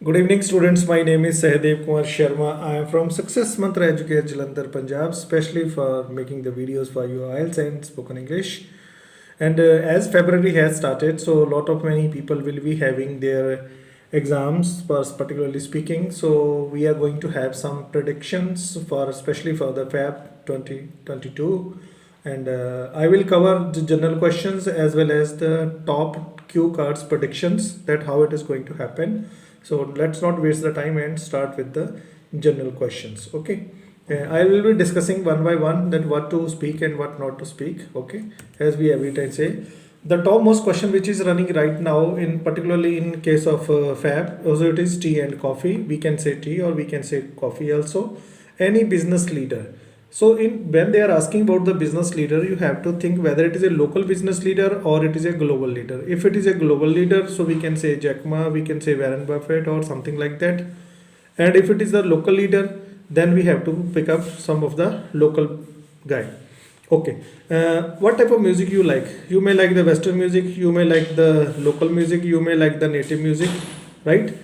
Good evening, students. My name is Sahadev Kumar Sharma. I am from Success Mantra Educate Jalandhar, Punjab, especially for making the videos for you IELTS and spoken English. And as February has started, so a lot of many people will be having their exams, particularly speaking. So we are going to have some predictions for especially for the Feb 2022, and I will cover the general questions as well as the top Q cards predictions that how it is going to happen. So let's not waste the time and start with the general questions. Okay. I will be discussing one by one that what to speak and what not to speak. Okay, as we every time say, the topmost question which is running right now, in particularly in case of Fab, also it is tea and coffee. We can say tea or we can say coffee also. Any business leader. So in when they are asking about the business leader, you have to think whether it is a local business leader or it is a global leader. If it is a global leader, so we can say Jack Ma, we can say Warren Buffett or something like that. And if it is a local leader, then we have to pick up some of the local guy. Okay, what type of music you like? You may like the western music, you may like the local music, you may like the native music, right?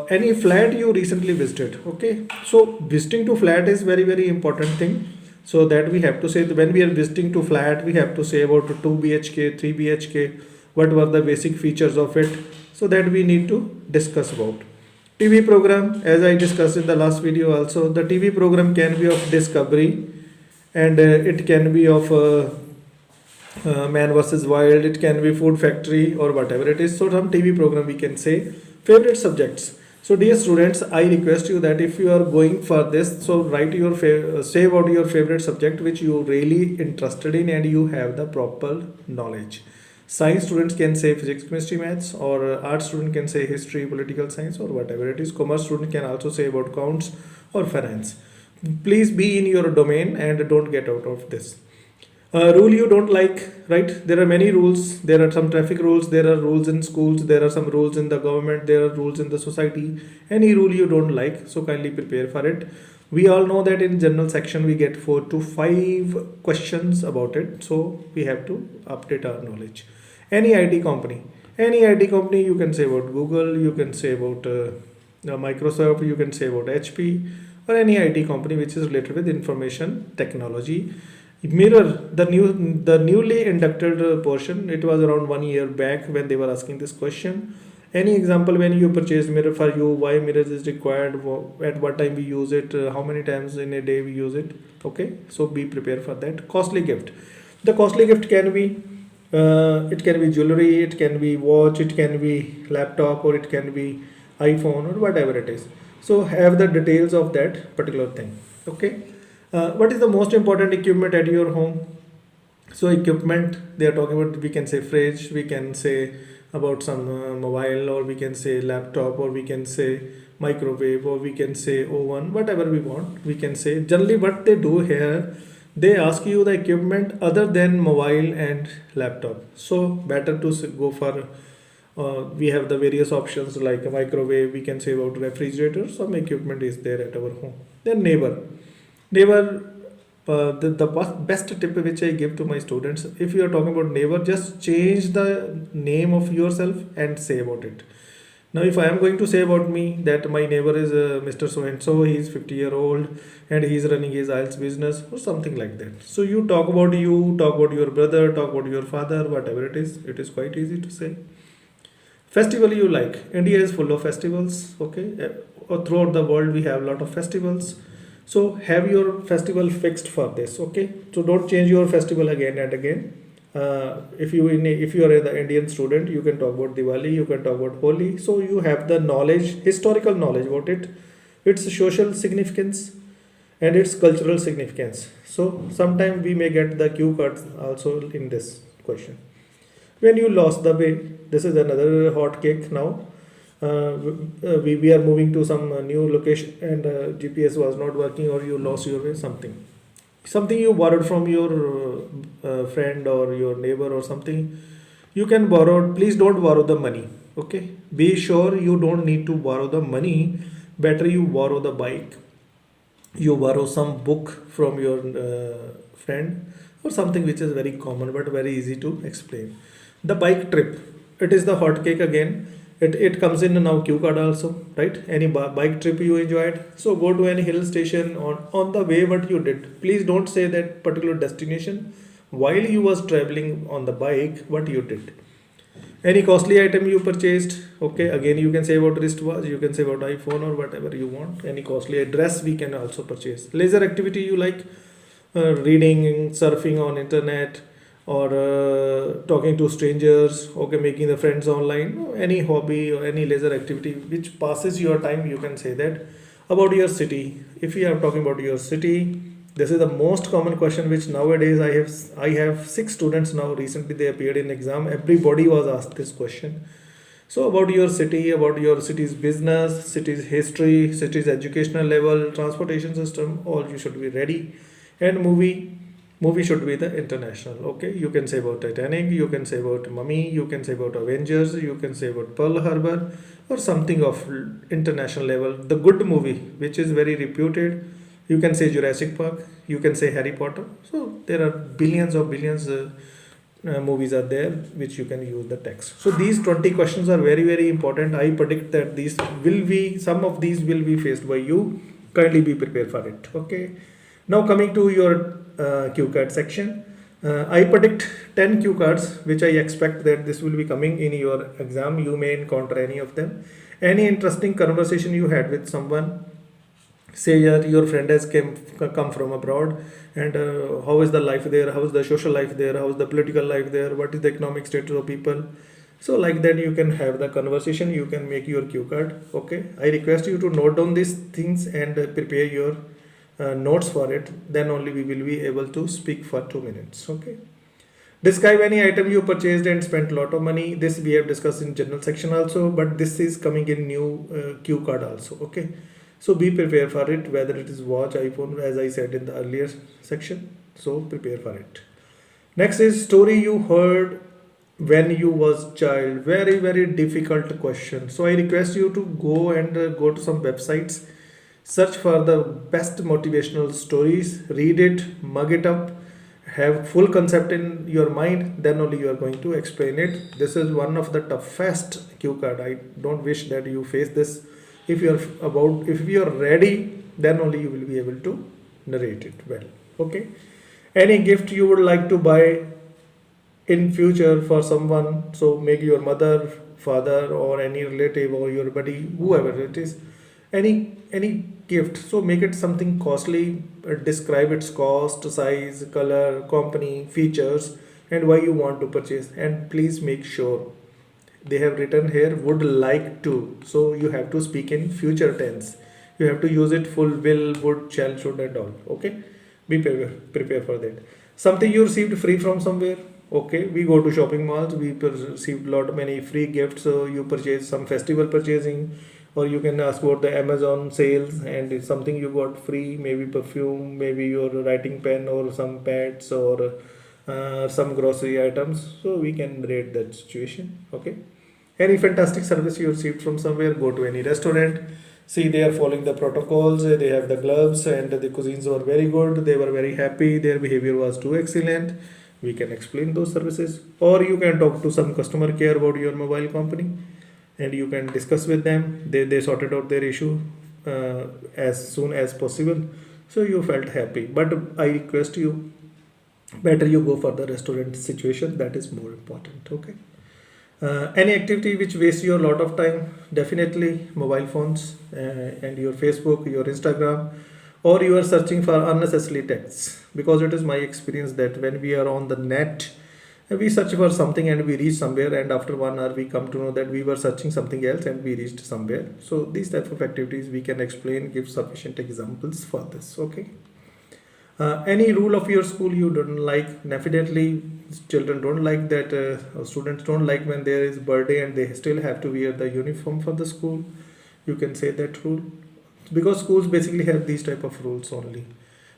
Any flat you recently visited. Okay, so visiting to flat is very important thing. So that we have to say that when we are visiting to flat, we have to say about 2 BHK, 3 BHK, what were the basic features of it, so that we need to discuss about. TV program, as I discussed in the last video also, the TV program can be of discovery, and it can be of Man versus Wild, it can be Food Factory or whatever it is. So some TV program we can say. Favorite subjects. So dear students, I request you that if you are going for this, so write your say about your favorite subject which you really interested in and you have the proper knowledge. Science students can say physics, chemistry, maths, or art student can say history, political science, or whatever it is. Commerce student can also say about accounts or finance. Please be in your domain and don't get out of this. Rule you don't like, right? There are many rules. There are some traffic rules. There are rules in schools. There are some rules in the government. There are rules in the society. Any rule you don't like, so kindly prepare for it. We all know that in general section we get 4 to 5 questions about it. So we have to update our knowledge. Any IT company. Any IT company you can say about Google, you can say about Microsoft, you can say about HP, or any IT company which is related with information technology. Mirror, the newly inducted portion, it was around 1 year back when they were asking this question. Any example when you purchase mirror for you, why mirrors is required, at what time we use it, how many times in a day we use it. Okay, so be prepared for that. Costly gift. The costly gift can be it can be jewelry, it can be watch, it can be laptop, or it can be iPhone or whatever it is. So have the details of that particular thing. Okay. What is the most important equipment at your home? So equipment they are talking about, we can say fridge, we can say about some mobile, or we can say laptop, or we can say microwave, or we can say oven, whatever we want we can say. Generally what they do here, they ask you the equipment other than mobile and laptop. So better to go for we have the various options like a microwave, we can say about refrigerator, some equipment is there at our home. Then neighbor, the best tip which I give to my students, if you are talking about neighbor, just change the name of yourself and say about it. Now if I am going to say about me that my neighbor is Mr. So and so, he is 50-year-old and he is running his IELTS business or something like that. So you talk about your brother, talk about your father, whatever it is quite easy to say. Festival you like. India is full of festivals. Okay, throughout the world we have a lot of festivals. So have your festival fixed for this. Okay, so don't change your festival again and again. If you are the Indian student, you can talk about Diwali, you can talk about Holi. So you have the knowledge, historical knowledge about it, its social significance and its cultural significance. So sometime we may get the cue cards also in this question. When you lost the way, this is another hot cake now. We are moving to some new location and GPS was not working, or you lost your way, something you borrowed from your friend or your neighbor or something. You can borrow, please don't borrow the money. Okay, be sure you don't need to borrow the money. Better you borrow the bike, you borrow some book from your friend, or something which is very common but very easy to explain. The bike trip, it is the hot cake again. It comes in now cue card also, right? Any bike trip you enjoyed, so go to any hill station on the way, what you did. Please don't say that particular destination while you was traveling on the bike, what you did. Any costly item you purchased, okay, again you can say about wristwatch, you can say about iPhone or whatever you want. Any costly dress we can also purchase. Leisure activity you like, reading, surfing on internet, or talking to strangers, okay, making the friends online. Any hobby or any leisure activity which passes your time, you can say that. About your city, if you are talking about your city, this is the most common question which nowadays I have 6 students now. Recently they appeared in exam, everybody was asked this question. So about your city, about your city's business, city's history, city's educational level, transportation system, all you should be ready. And movie should be the international, okay. You can say about Titanic, you can say about Mummy, you can say about Avengers, you can say about Pearl Harbor, or something of international level, the good movie which is very reputed. You can say Jurassic Park, you can say Harry Potter. So there are billions of billions movies are there which you can use the text. So these 20 questions are very very important. I predict that some of these will be faced by you. Kindly be prepared for it, okay. Now coming to your cue card section, I predict 10 cue cards which I expect that this will be coming in your exam. You may encounter any of them. Any interesting conversation you had with someone, say your friend has come from abroad, and how is the life there, how is the social life there, how is the political life there, what is the economic status of people. So like that you can have the conversation, you can make your cue card, okay. I request you to note down these things and prepare your notes for it. Then only we will be able to speak for 2 minutes, okay. Describe any item you purchased and spent a lot of money. This we have discussed in general section also, but this is coming in new cue card also, okay. So be prepared for it, whether it is watch, iPhone, as I said in the earlier section. So prepare for it. Next is story you heard when you was child. Very very difficult question. So I request you to go and go to some websites, search for the best motivational stories, read it, mug it up, have full concept in your mind, then only you are going to explain it. This is one of the toughest cue card. I don't wish that you face this. If you are ready, then only you will be able to narrate it well, okay. Any gift you would like to buy in future for someone, so make your mother, father, or any relative, or your buddy, whoever it is, any gift, so make it something costly, describe its cost, size, color, company, features, and why you want to purchase. And please make sure they have written here would like to, so you have to speak in future tense. You have to use it full, will, would, shall, should, and all, okay. Be prepare for that. Something you received free from somewhere, okay. We go to shopping malls, we received many free gifts. So you purchase some festival purchasing, or you can ask about the Amazon sales and it's something you got free, maybe perfume, maybe your writing pen, or some pads, or some grocery items. So we can rate that situation, okay. Any fantastic service you received from somewhere, go to any restaurant, see they are following the protocols, they have the gloves, and the cuisines were very good, they were very happy, their behavior was too excellent. We can explain those services. Or you can talk to some customer care about your mobile company, and you can discuss with them. They sorted out their issue as soon as possible, so you felt happy. But I request you, better you go for the restaurant situation, that is more important, okay. Any activity which wastes you a lot of time, definitely mobile phones and your Facebook, your Instagram, or you are searching for unnecessary texts. Because it is my experience that when we are on the net, we search for something and we reach somewhere, and after 1 hour we come to know that we were searching something else and we reached somewhere. So these type of activities we can explain, give sufficient examples for this, okay. Any rule of your school you don't like, definitely children don't like that, students don't like when there is birthday and they still have to wear the uniform for the school. You can say that rule, because schools basically have these type of rules only,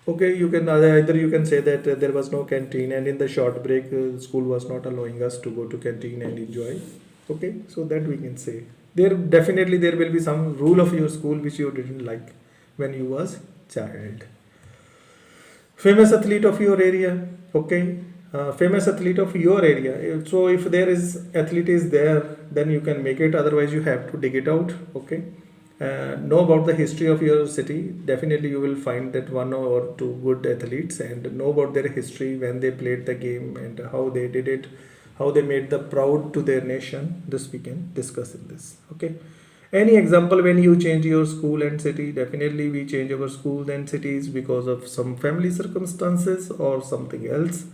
okay. You can either you can say that there was no canteen, and in the short break school was not allowing us to go to canteen and enjoy, okay. So that we can say there will be some rule of your school which you didn't like when you was child. Famous athlete of your area, okay. famous athlete of your area. So if there is athlete is there, then you can make it. Otherwise, you have to dig it out. Okay. Know about the history of your city. Definitely, you will find that one or two good athletes, and know about their history, when they played the game and how they did it, how they made the proud to their nation. This we can discuss in this. Okay. Any example when you change your school and city? Definitely, we change our schools and cities because of some family circumstances or something else.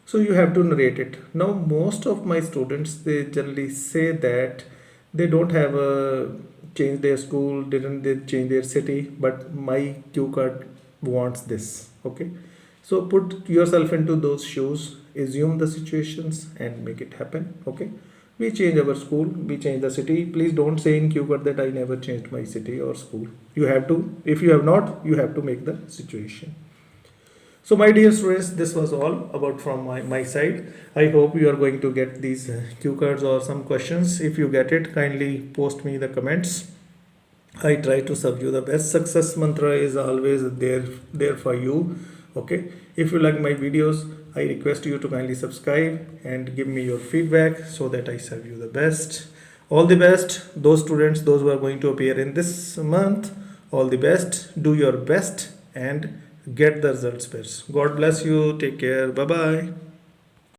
So you have to narrate it. Now, most of my students, they generally say that they don't have a change their school, didn't they change their city, but my cue card wants this. Okay. So put yourself into those shoes, assume the situations and make it happen. Okay. We change our school, we change the city. Please don't say in cue card that I never changed my city or school. You have to. If you have not, you have to make the situation. So my dear students, this was all about from my side. I hope you are going to get these cue cards or some questions. If you get it, kindly post me the comments. I try to serve you the best. Success mantra is always there for you. Okay. If you like my videos, I request you to kindly subscribe and give me your feedback so that I serve you the best. All the best. Those students, those who are going to appear in this month, all the best. Do your best and get the results best. God bless you. Take care. Bye bye.